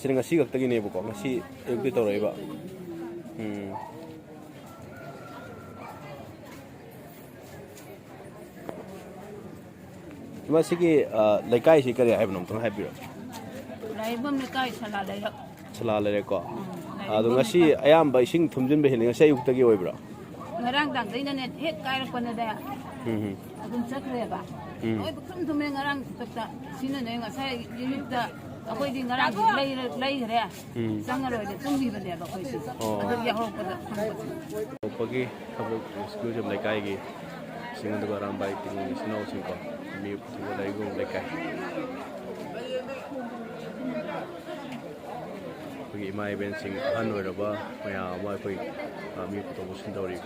Sini ngasi gak tagi nih bukan ngasi itu tahu lah iba. Cuma sih Leikai sih kerja eben nonton happy loh. Yengbam Leikai Salanthong. Salanthong kok. Aduh ngasi ayam baising thumjin behiling ngasi yuk tagi oi bro. Ngarang dang ini net hit kaya pernah dah. Adun cakre ba. Oi bukan tu mengarang kita sini nih ngasai ini dah. Aku ini ngarang lay ya. Sangat ada tunggu benda apa aku itu. Adun yang orang pada. Pagi kamu school jam Leikai gi. Singa tu orang baik tinggal snow singko. Mi tu ada igu Leikai. Pagi emai eben sing ahal oiraba meeyamgi mi tu musim dori.